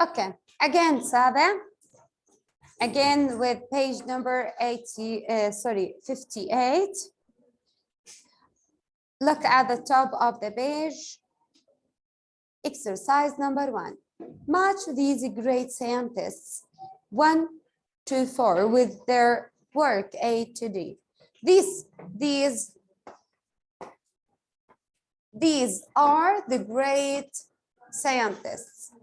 Okay, again, Sabe. Again with page number 58. Look at the top of the page. Exercise number 1. Match these great scientists 1 to 4 with their work A to D. These are the great scientists.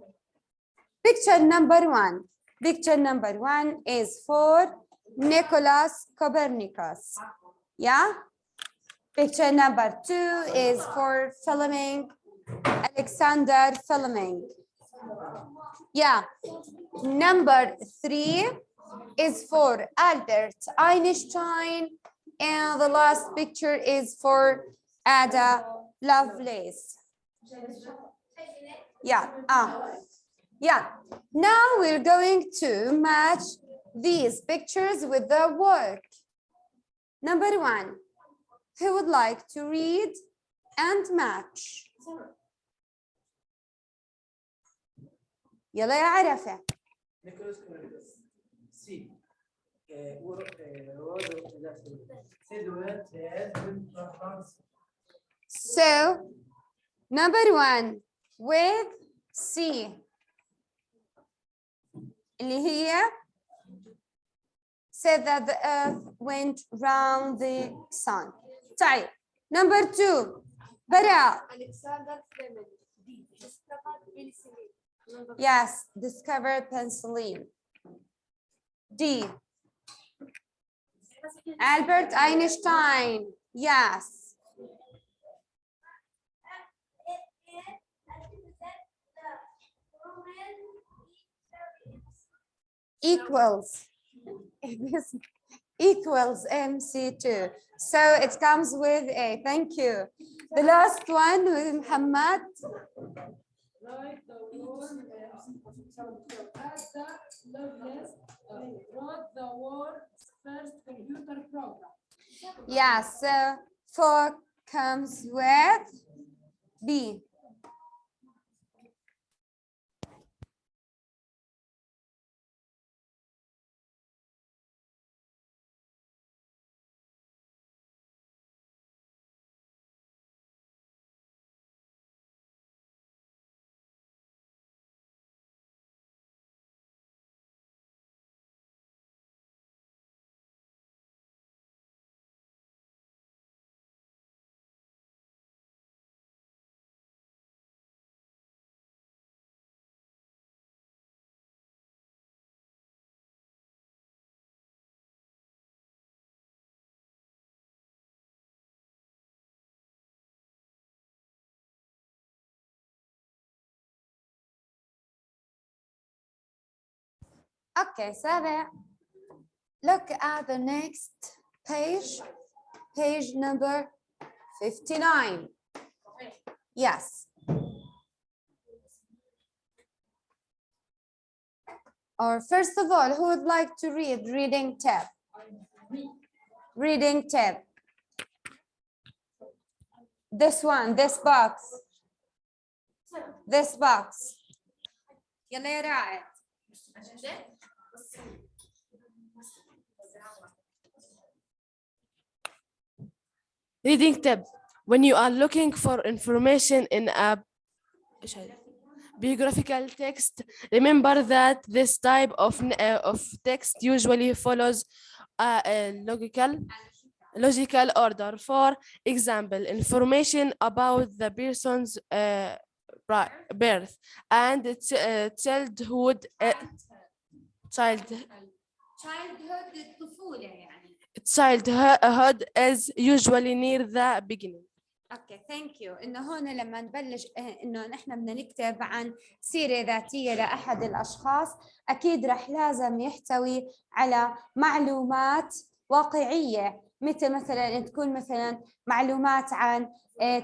Picture number 1. Picture number 1 is for Nicholas Copernicus. Yeah? Picture number 2 is for Alexander Fleming. Yeah. Number 3 is for Albert Einstein. And the last picture is for Ada Lovelace. Yeah. Yeah. Now we're going to match these pictures with the work. Number 1. Who would like to read and match? يلا يا عرفة. So, number 1 with C. اللي هي said that the earth went round the sun. طيب. Number 2. براء. Alexander Fleming. Yes, discovered penicillin. D. Albert Einstein. Yes. Equals MC2. So it comes with A. Thank you. The last one with Muhammad. Write the world's first computer program. Yeah, so 4 comes with B. Okay, Sabe, look at the next page, page number 59. Yes. Or first of all, who would like to read reading tab? Reading tab. This one, this box. This box. يلا يا رائد. Reading tab. When you are looking for information in a biographical text, remember that this type of text usually follows a logical order. For example, information about the person's birth and childhood. Childhood is usually near the beginning. اوكي ثانك يو. انه هون لما نبلش انه نحن بدنا نكتب عن سيره ذاتيه لاحد الاشخاص، اكيد رح لازم يحتوي على معلومات واقعيه، مثلا تكون مثلا معلومات عن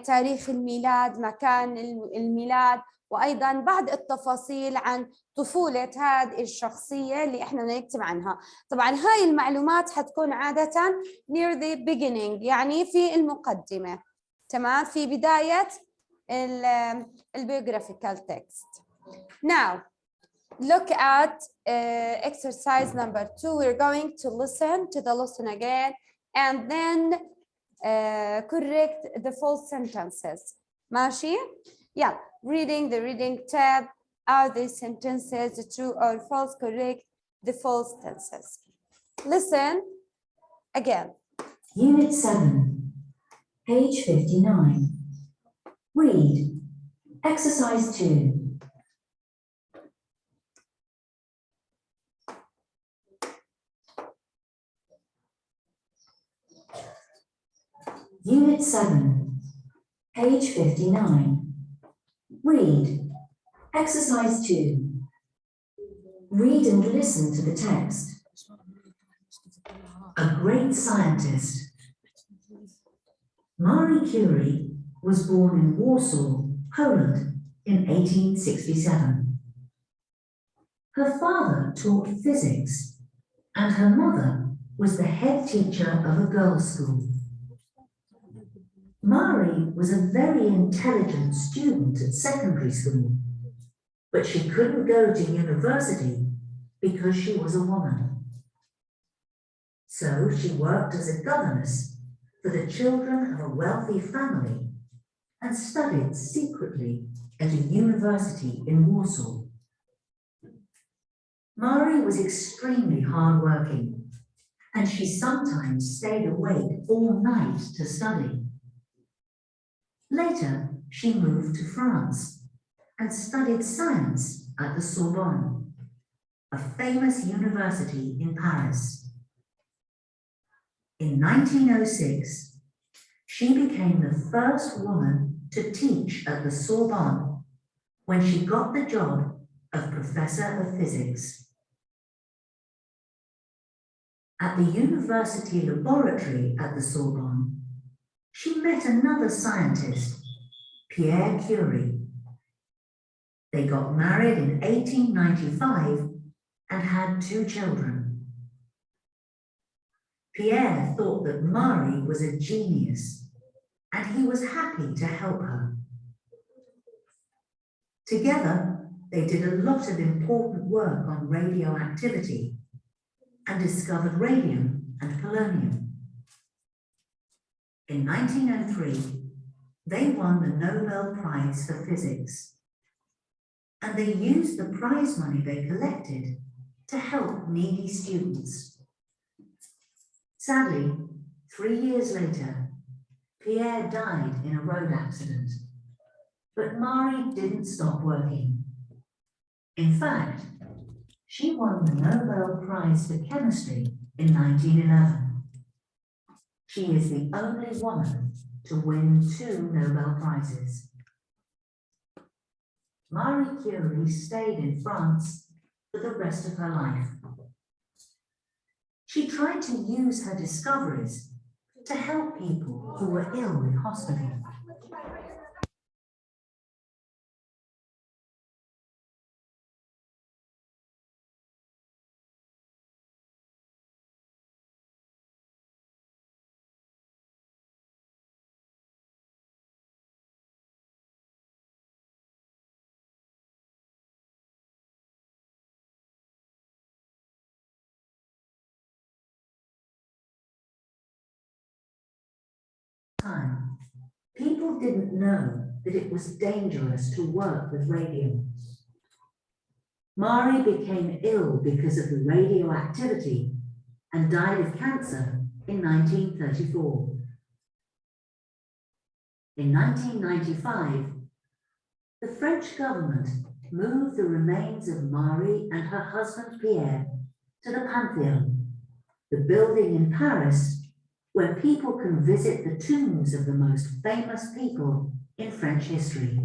تاريخ الميلاد، مكان الميلاد، وايضا بعض التفاصيل عن طفوله هذه الشخصيه اللي احنا بدنا نكتب عنها. طبعا هاي المعلومات حتكون عاده near the beginning، يعني في المقدمه، تمام، في بداية البيوغرافيكال تكست. Now Look at exercise number 2. We're going to listen to the lesson again and then correct the false sentences. ماشي؟ Yeah, reading the reading tab. Are these sentences true or false? Correct the false tenses. Listen again. Unit 7, page 59. Read. Exercise 2. Unit 7, page 59. Read. Exercise 2. Read and listen to the text. A great scientist. Marie Curie was born in Warsaw, Poland in 1867. Her father taught physics and her mother was the head teacher of a girls' school. Marie was a very intelligent student at secondary school, but she couldn't go to university because she was a woman. So she worked as a governess for the children of a wealthy family and studied secretly at a university in Warsaw. Marie was extremely hardworking, and she sometimes stayed awake all night to study. Later, she moved to France and studied science at the Sorbonne, a famous university in Paris. In 1906, she became the first woman to teach at the Sorbonne when she got the job of Professor of Physics. At the university laboratory at the Sorbonne, she met another scientist, Pierre Curie. They got married in 1895 and had 2 children. Pierre thought that Marie was a genius, and he was happy to help her. Together, they did a lot of important work on radioactivity and discovered radium and polonium. In 1903, they won the Nobel Prize for Physics, and they used the prize money they collected to help needy students. Sadly, 3 years later, Pierre died in a road accident, but Marie didn't stop working. In fact, she won the Nobel Prize for Chemistry in 1911. She is the only woman to win 2 Nobel Prizes. Marie Curie stayed in France for the rest of her life. She tried to use her discoveries to help people who were ill in hospital. Time, people didn't know that it was dangerous to work with radium. Marie became ill because of the radioactivity and died of cancer in 1934. In 1995, the French government moved the remains of Marie and her husband Pierre to the Panthéon, the building in Paris where people can visit the tombs of the most famous people in French history.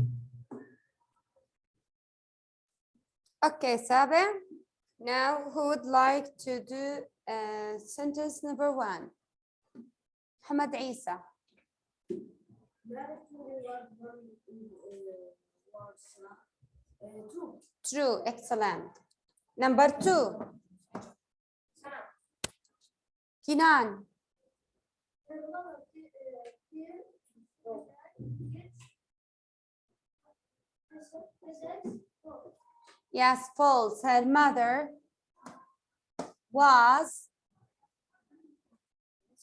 Okay, Sabe. Now, who would like to do sentence number 1? Hamad Isa. True, excellent. Number 2. Kinan. Yes, false. Her mother was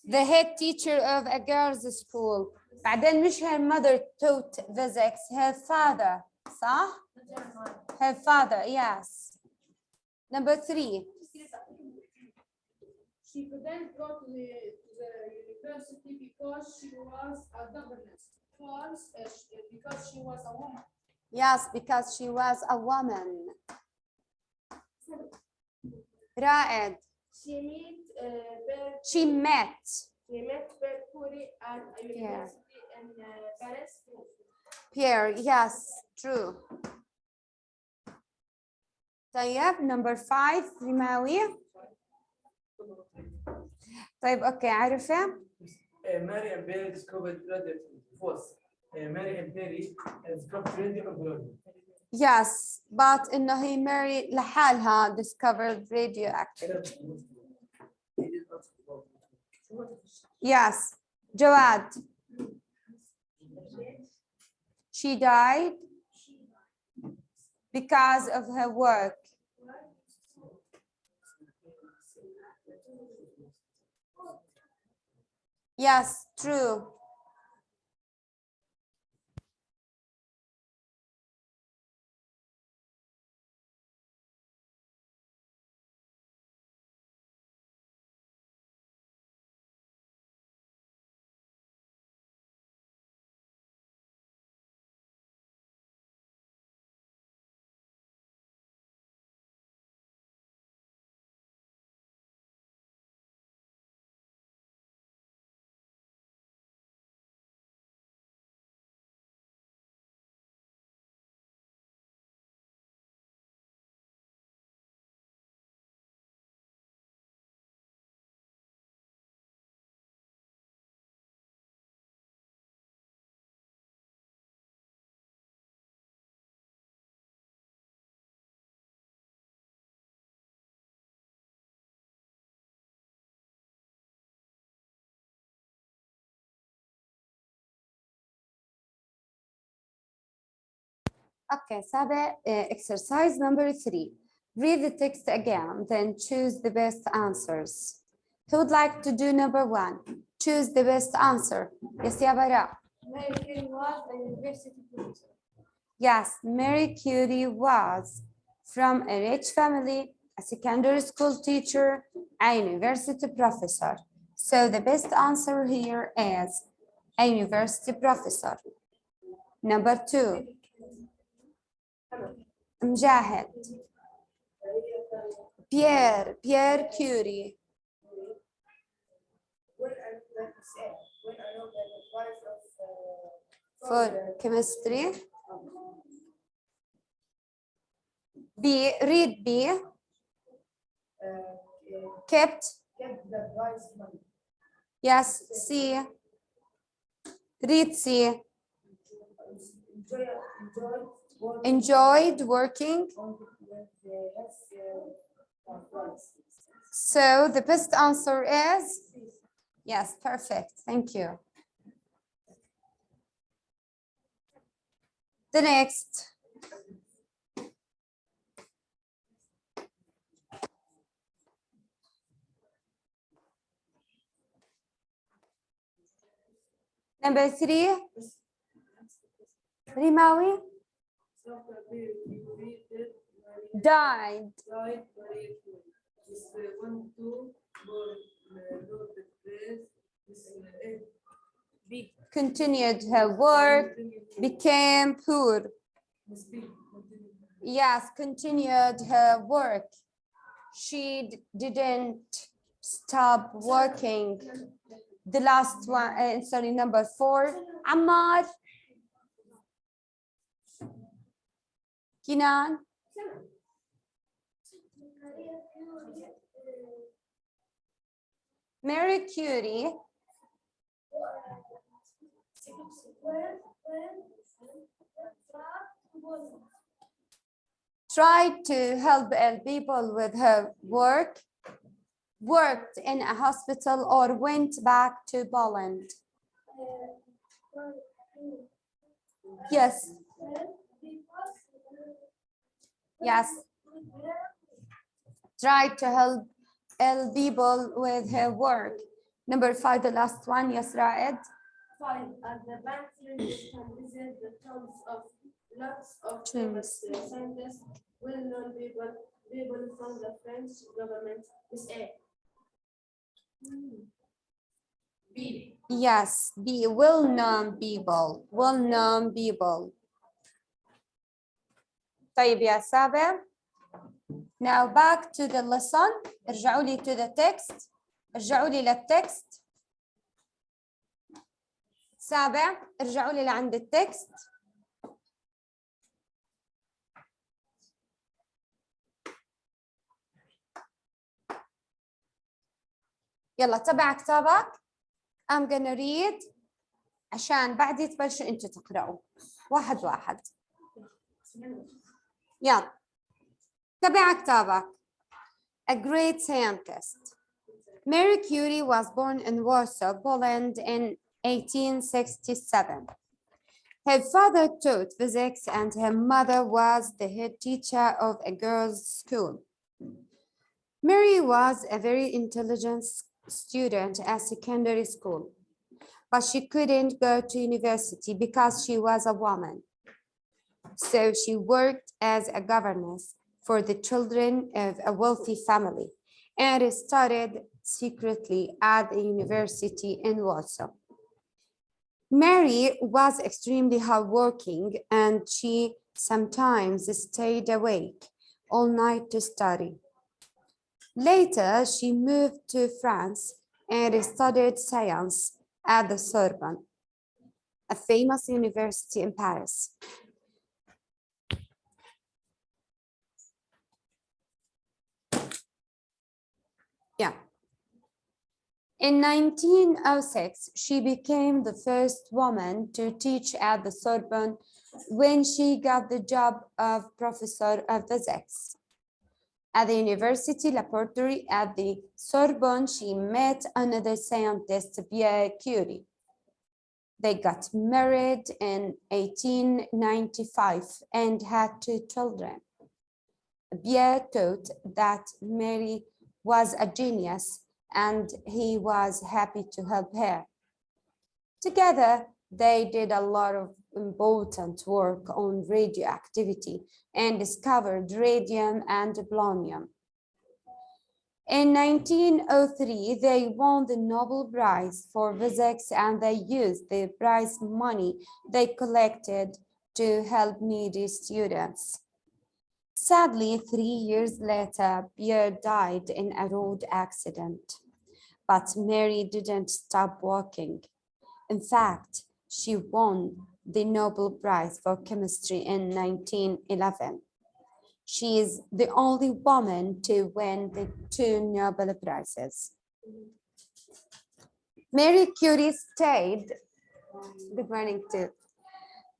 the head teacher of a girls' school. بعدين مش her mother taught physics, her father. صح؟ Her father, yes. Number 3. She couldn't go to the university because she was a governess. False, because she was a woman. Yes, because she was a woman. رائد. She met She met. P.b.p at a university in Paris. Pierre, yes, true. طيب number 5 رماوي. طيب اوكي عارفه. Mary and Barry discovered radio. False. Mary and Barry discovered radio and radio. Yes, but إنه هي ماري لحالها discovered radioactive. Yes, جواد. She died because of her work. Yes, true. Okay, سابع exercise number 3. Read the text again, then choose the best answers. Who would like to do number 1? Choose the best answer. Yes, يا براء. Mary Curie was a university professor. Yes, Mary Curie was from a rich family, a secondary school teacher, a university professor. So the best answer here is a university professor. Number 2. مجاهد. Pierre Curie. For chemistry. B, read B. Kept. Yes, C. Read C. Enjoyed working. So the best answer is? Yes, perfect. Thank you. The next. Number 3. Rimawi. Died. Continued her work, became poor. Yes, continued her work. She didn't stop working. The last one, sorry, number 4. Ammar. Kinan. Mary Curie tried to help people with her work, worked in a hospital, or went back to Poland. Yes. Yes. Try to help ill people with her work. Number 5, the last one. Yes, Raed. 5. At the bank, students can visit the tombs of lots of Tombs. famous scientists, well-known people from the French government. Is A. B. Yes, be well-known people. Well-known people. طيب يا سابع. Now back to the lesson. ارجعوا لي to the text. ارجعوا لي للتكست. سابع ارجعوا لي لعند التكست. يلا تبع كتابك. I'm gonna read عشان بعدي تبلشوا انتوا تقرأوا واحد واحد. يلا تبع كتابك. A great scientist. Mary Curie was born in Warsaw, Poland in 1867. Her father taught physics and her mother was the head teacher of a girls' school. Mary was a very intelligent student at secondary school, but she couldn't go to university because she was a woman. So she worked as a governess for the children of a wealthy family and studied secretly at the university in Warsaw. Mary was extremely hardworking and she sometimes stayed awake all night to study. Later, she moved to France and studied science at the Sorbonne, a famous university in Paris. Yeah. In 1906, she became the first woman to teach at the Sorbonne when she got the job of professor of physics. At the university laboratory at the Sorbonne, she met another scientist, Pierre Curie. They got married in 1895 and had 2 children. Pierre thought that Mary was a genius and he was happy to help her. Together, they did a lot of important work on radioactivity and discovered radium and polonium. In 1903, they won the Nobel Prize for Physics and they used the prize money they collected to help needy students. Sadly, 3 years later, Pierre died in a road accident, but Mary didn't stop working. In fact, she won the Nobel Prize for Chemistry in 1911. She is the only woman to win the 2 Nobel Prizes. Mary Curie stayed, good morning too.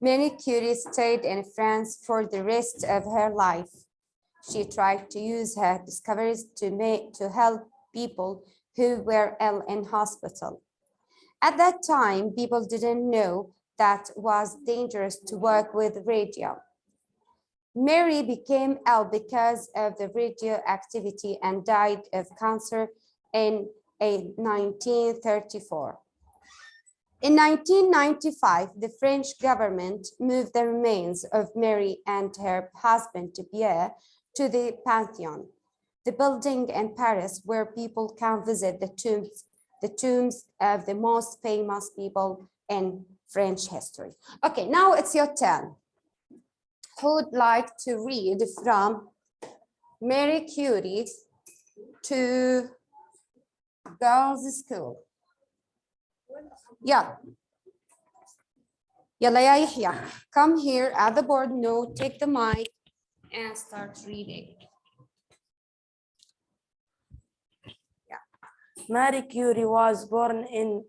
Mary Curie stayed in France for the rest of her life. She tried to use her discoveries to help people who were ill in hospital. At that time, people didn't know that it was dangerous to work with radio. Mary became ill because of the radioactivity and died of cancer in 1934. In 1995, the French government moved the remains of Mary and her husband Pierre to the Pantheon, the building in Paris where people can visit the tombs of the most famous people in French history. Okay, now it's your turn. Who would like to read from Mary Curie to girls' school? Yeah. Yalla ya Yahya, come here at the board. No, take the mic and start reading. Marie Curie was born in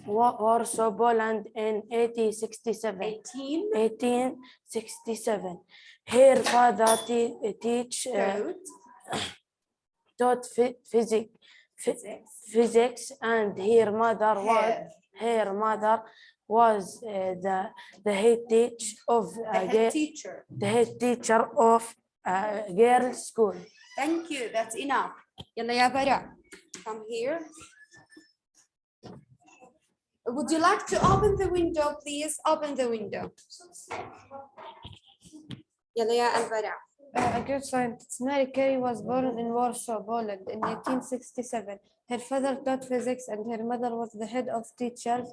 Warsaw, Poland in 1867. Her father taught physics, and her mother was the head teacher of girls' school. Thank you. That's enough. يلا يا براء. Come here. Would you like to open the window, please? Open the window. يلا يا البراء. A great scientist, Mary Curie was born in Warsaw, Poland in 1867. Her father taught physics and her mother was the head teacher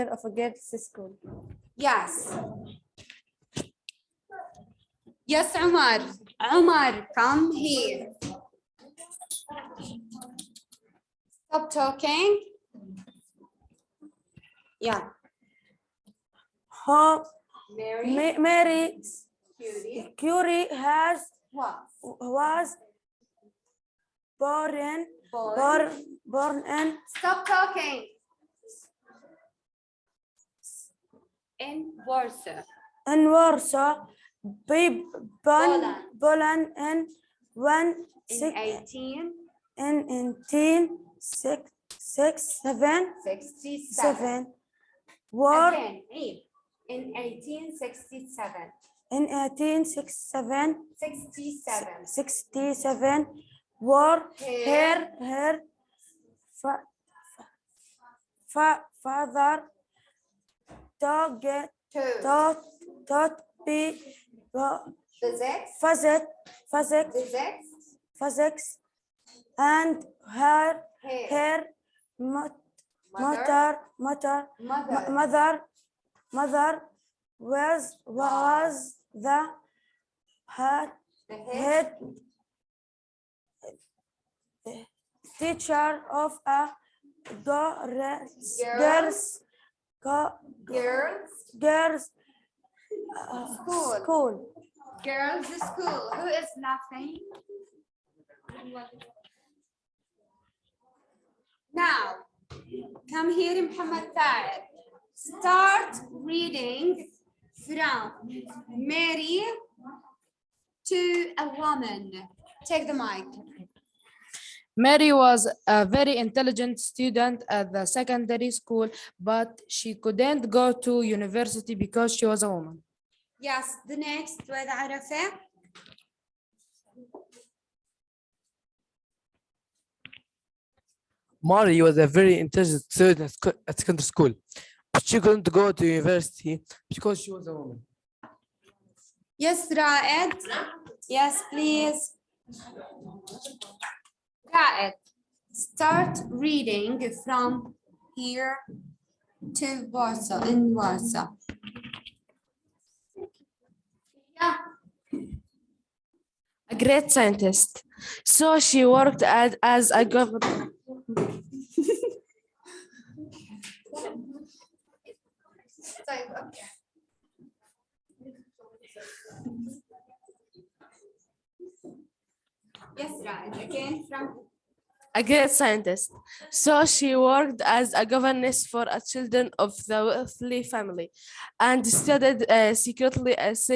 of a girls' school. Yes. Yes, Umar. Umar, come here. Stop talking. Yeah. Mary Curie. Curie was Born. born in Stop talking. In Warsaw. Warsaw, Poland. Poland in In 1867. 1867. War Again, read. In 1867. in 1867. 67. War Her her father taught physics and her mother was the head teacher of a girls' school. girls' school. Who is laughing? Now, come here, Muhammad Taher. Start reading from Mary to a woman. Take the mic. Mary was a very intelligent student at the secondary school, but she couldn't go to university because she was a woman. Yes, the next word عرفة. Mary was a very intelligent student at secondary school, but she couldn't go to university because she was a woman. Yes, Raed. Yes, please. Raed, start reading from here to Warsaw, in Warsaw. Yeah. A great scientist. So she worked as a governor. Yes, Raed, again from A great scientist. So she worked as a governess for a children of the wealthy family and studied secretly yes.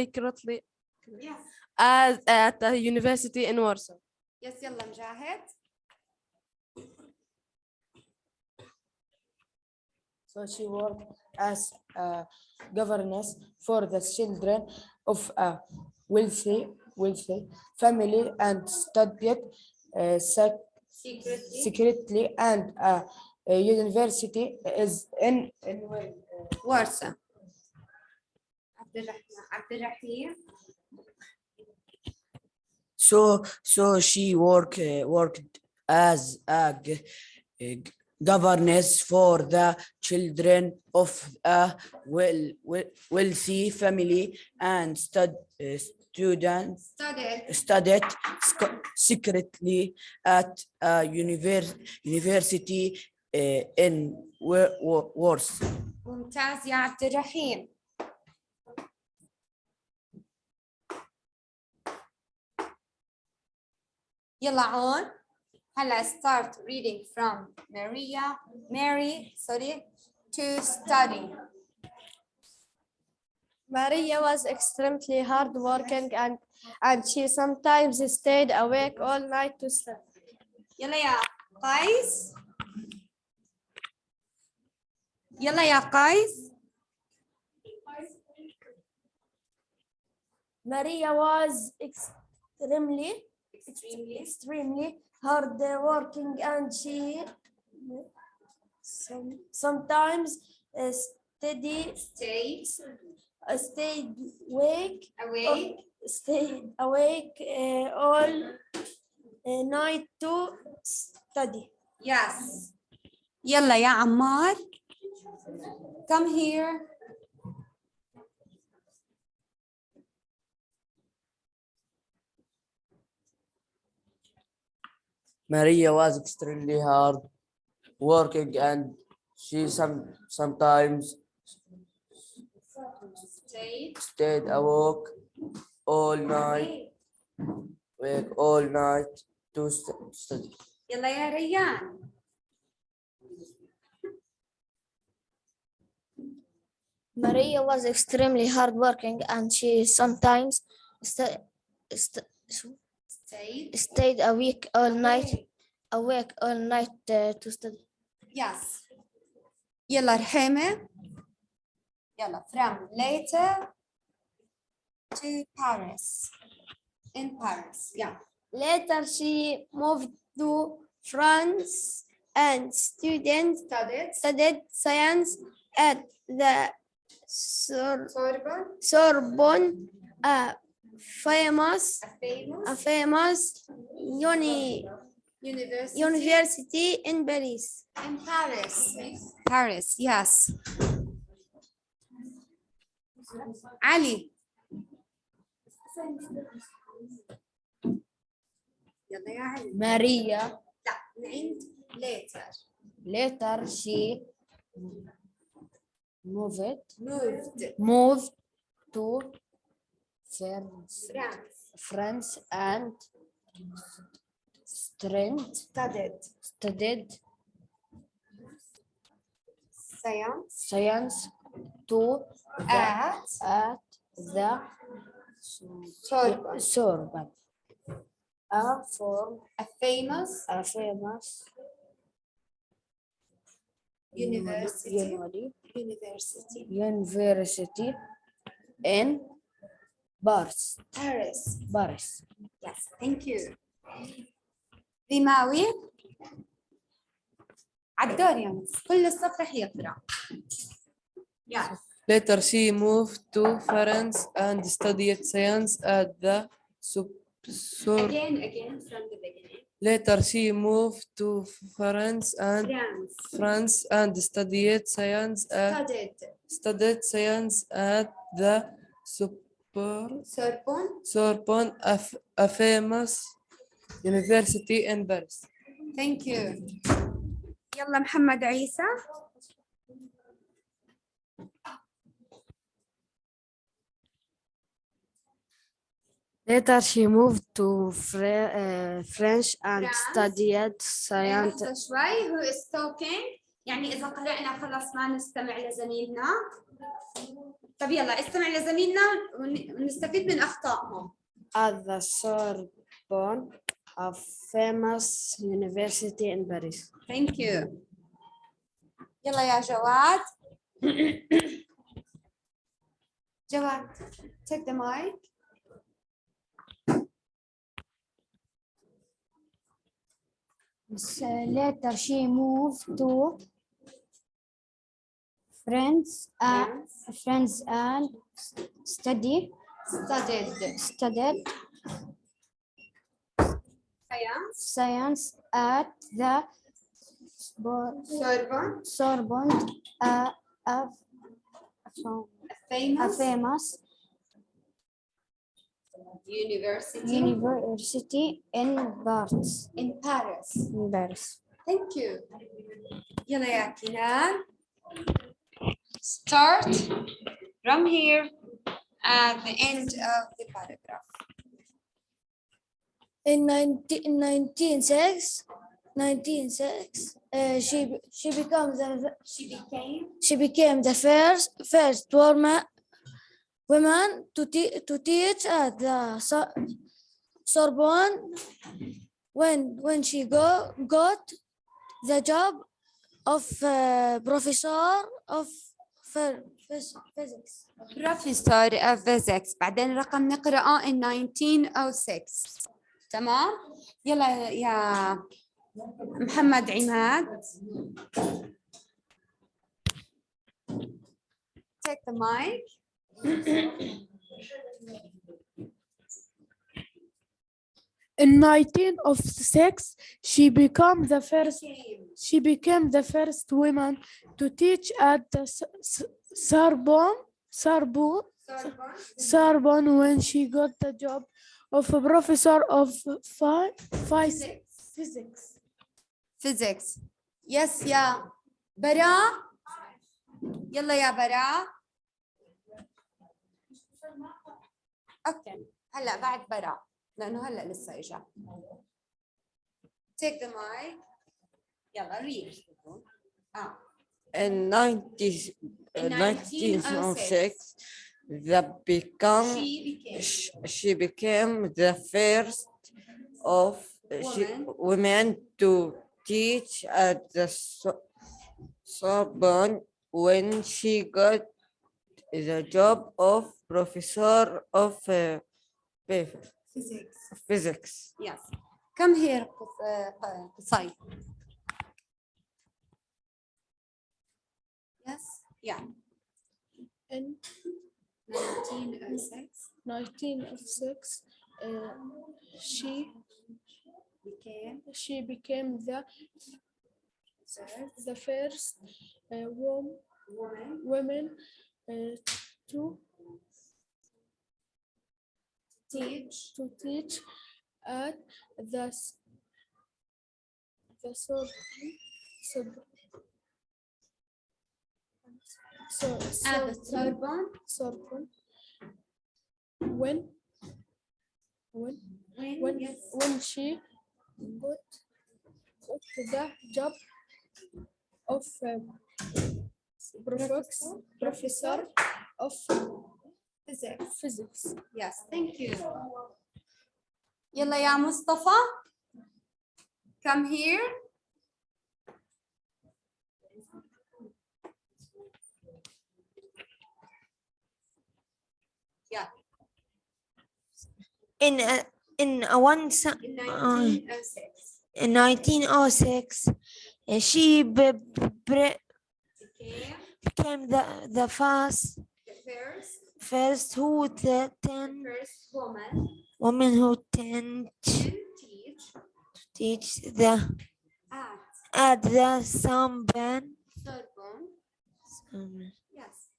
at the university in Warsaw. Yes, يلا مجاهد. So she worked as a governess for the children of a wealthy family and studied secretly and a university is in Warsaw. عبد الرحيم. So she worked as a governess for the children of a wealthy family and studied secretly at a university in Warsaw. ممتاز يا عبد الرحيم. يلا عون. هلا start reading from Mary to study. Maria was extremely hardworking and she sometimes stayed awake all night to study. يلا يا قيس. يلا يا قيس. Maria was extremely hard working, and she sometimes stayed awake all night to study. Yes. يلا يا عمار. Come here. Maria was extremely hard working and she sometimes stayed awake all night to study. يلا يا ريان. Maria was extremely hardworking, and she sometimes stayed awake all night to study. Yes. يلا رحيمة. يلا from later to Paris. In Paris. Yeah. Later, she moved to France and studied science at the Sorbonne, a famous university in Paris. In Paris. Paris, yes. علي. يلا يا علي. Maria. لا من عند later. Later, she moved to France and studied science at the Sorbonne, A famous university in Paris. Yes, thank you. ريماوي. عالدور يا مس. كل الصف رح يقرأ. Yes. Later, she moved to France and studied science at the Again from the beginning. Later, she moved to France and studied science at the Sorbonne, a famous university in Paris. Thank you. يلا محمد عيسى. Later, she moved to French and studied science. لحظة شوي. Who is talking؟ يعني إذا قرأنا خلص ما نستمع لزميلنا. طب يلا استمع لزميلنا ونستفيد من أخطائهم. At the Sorbonne, a famous university in Paris. Thank you. يلا يا جواد. جواد, take the mic. Later, she moved to France and studied science at the Sorbonne, a famous university in Paris. Thank you. يلا يا كنان. Start from here at the end of the paragraph. In 1906, she became the first woman to teach at the Sorbonne. When she got the job of professor of physics. Professor of Physics. بعدين رقم نقرأه in 1906. تمام؟ يلا يا محمد عماد. Take the mic. In 1906, she became the first woman to teach at the Sorbonne when she got the job of a professor of physics. Physics. Yes يا براء. يلا يا براء. اوكي هلا بعد براء لانه هلا لسه اجا. Take the mic. يلا read. In 1906, she became the first of women to teach at the Sorbonne when she got the job of professor of physics. Yes. Come here قصي. Yes. Yeah. In 1906 1906, she became the first woman to teach at the Sorbonne when she got the job of professor of physics. Yes, thank you. يلا يا مصطفى. Come here. Yeah. In In 1906. in 1906, she became the first who First woman who teach at the Sorbonne. Yes.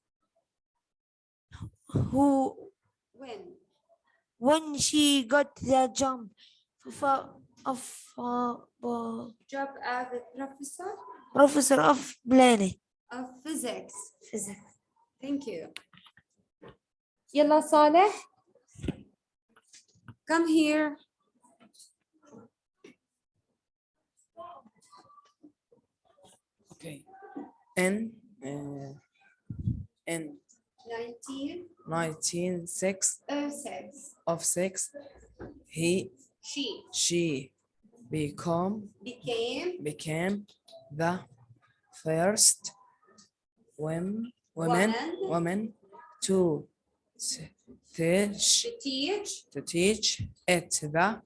Who When when she got the job of job as a professor of planet of physics. physics. Thank you. يلا صالح. Come here. Okay. In 1906 of 6, she became the first woman to teach at the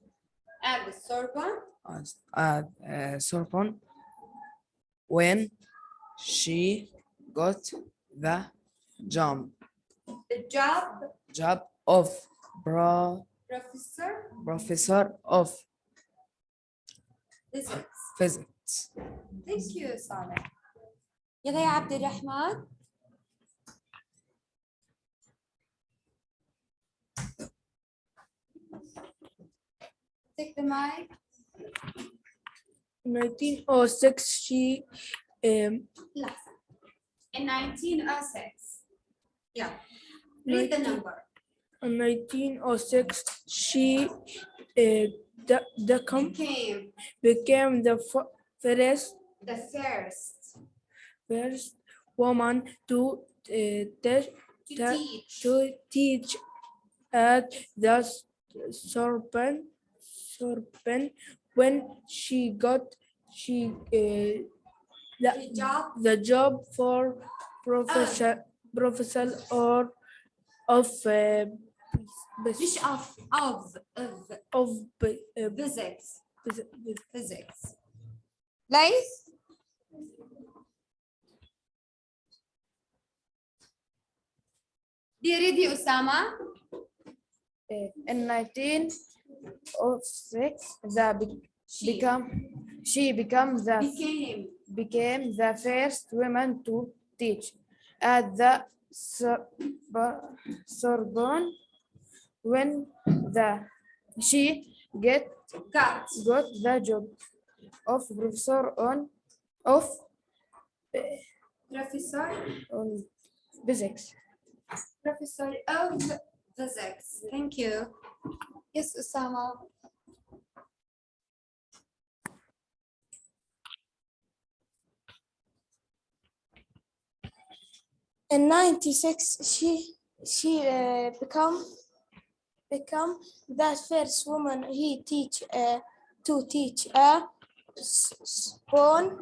Sorbonne when she got the job of professor of physics. Thank you صالح. يلا يا عبد الرحمن. Take the mic. In 1906, she لحظة. In 1906. Yeah. Read the number. in 1906 she became the first woman to teach at the Sorbonne when she got the job for professor or of مش of physics. Physics. ليث. Do you read أسامة? In 1906, she became the first woman to teach at the Sorbonne. When she got the job of professor on physics. Professor of physics. Thank you. Yes, Osama. In 96, she become the first woman to teach at Sorbonne.